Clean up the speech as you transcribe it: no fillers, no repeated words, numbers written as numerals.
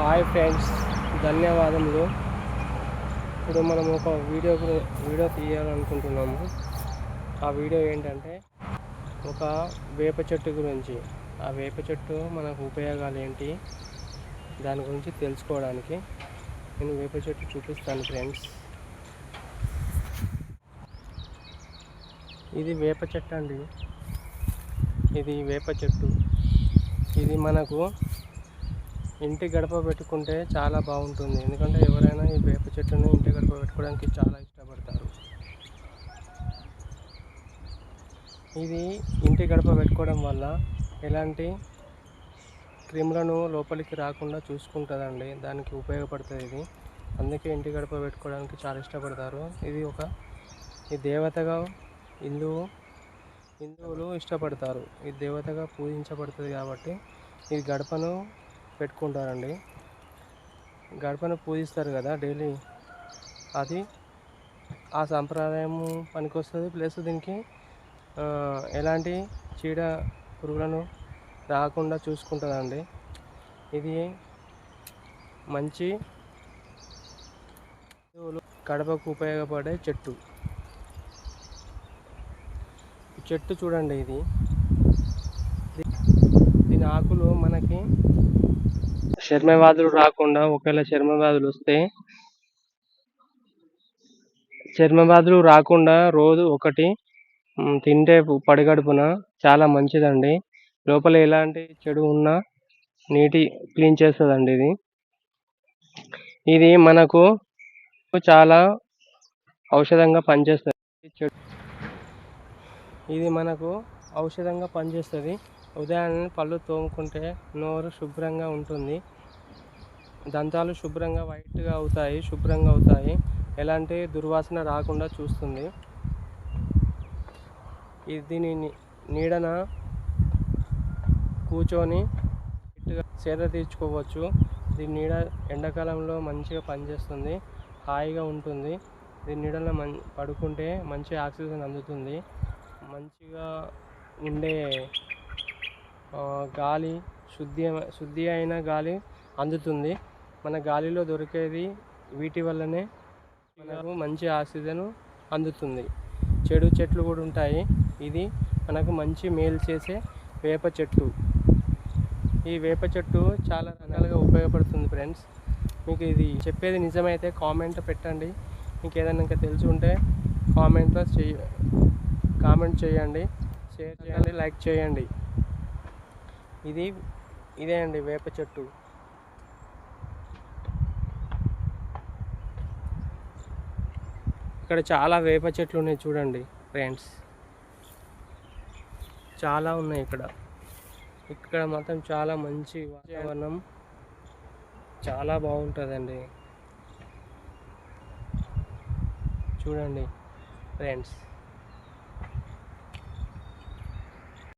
Hi friends, ధన్యవాదములు. ఇప్పుడు మనం ఒక వీడియో తీయాలనుకుంటున్నాము. ఆ వీడియో ఏంటంటే ఒక వేప చెట్టు గురించి. ఆ వేప చెట్టు మనకు ఉపయోగాలు ఏంటి దాని గురించి తెలుసుకోవడానికి నేను వేప చెట్టు చూపిస్తాను ఫ్రెండ్స్. ఇది వేప చెట్టు అండి. ఇది వేప చెట్టు. ఇది మనకు ఇంటి గడప పెట్టుకుంటే చాలా బాగుంటుంది. ఎందుకంటే ఎవరైనా ఈ వేప చెట్టుని ఇంటి గడప పెట్టుకోవడానికి చాలా ఇష్టపడతారు. ఇది ఇంటి గడప పెట్టుకోవడం వల్ల ఎలాంటి క్రిములను లోపలికి రాకుండా చూసుకుంటుందండి. దానికి ఉపయోగపడుతుంది ఇది. అందుకే ఇంటి గడప పెట్టుకోవడానికి చాలా ఇష్టపడతారు. ఇది ఈ దేవతగా హిందువులు ఇష్టపడతారు. ఈ దేవతగా పూజించబడుతుంది కాబట్టి ఈ గడపను పెట్టుకుంటారండి. గడపను పూజిస్తారు కదా డైలీ, అది ఆ సంప్రదాయం పనికొస్తుంది. ప్లస్ దీనికి ఎలాంటి చీడ పురుగులను రాకుండా చూసుకుంటుందండి. ఇది మంచి గడపకు ఉపయోగపడే చెట్టు. ఈ చెట్టు చూడండి, దీని ఆకులు మనకి చర్మవ్యాధులు రాకుండా, ఒకవేళ చర్మవ్యాధులు రాకుండా రోజు ఒకటి తింటే పడిగడుపున చాలా మంచిదండి. లోపల ఎలాంటి చెడు ఉన్నా క్లీన్ చేస్తుందండి. ఇది మనకు చాలా ఔషధంగా పనిచేస్తుంది. ఉదయాన్నే పళ్ళు తోముకుంటే నోరు శుభ్రంగా ఉంటుంది. దంతాలు శుభ్రంగా వైట్గా అవుతాయి, శుభ్రంగా అవుతాయి. ఎలాంటి దుర్వాసన రాకుండా చూస్తుంది. దీని నీడన కూర్చొని సేద తీర్చుకోవచ్చు. దీని నీడ ఎండాకాలంలో మంచిగా పనిచేస్తుంది, హాయిగా ఉంటుంది. దీని నీడలో పడుకుంటే మంచి ఆక్సిజన్ అందుతుంది. మంచిగా ఉండే గాలి, శుద్ధి అయిన గాలి అందుతుంది. మన గాలిలో దొరికేది వీటి వల్లనే మనకు మంచి ఆక్సిజన్ అందుతుంది. చెడు చెట్లు కూడా ఉంటాయి. ఇది మనకు మంచి మేలు చేసే వేప చెట్టు. ఈ వేప చెట్టు చాలా రకాలుగా ఉపయోగపడుతుంది ఫ్రెండ్స్. మీకు ఇది చెప్పేది నిజమైతే కామెంట్ పెట్టండి. మీకు ఏదైనా ఇంకా తెలిసి ఉంటే కామెంట్ చేయండి, షేర్ చేయండి, లైక్ చేయండి. ఇదే అండి వేప చెట్టు. ఇక్కడ చాలా వేప చెట్లు ఉన్నాయి చూడండి ఫ్రెండ్స్, చాలా ఉన్నాయి. ఇక్కడ మాత్రం చాలా మంచి వాతావరణం, చాలా బాగుంటుందండి. చూడండి ఫ్రెండ్స్.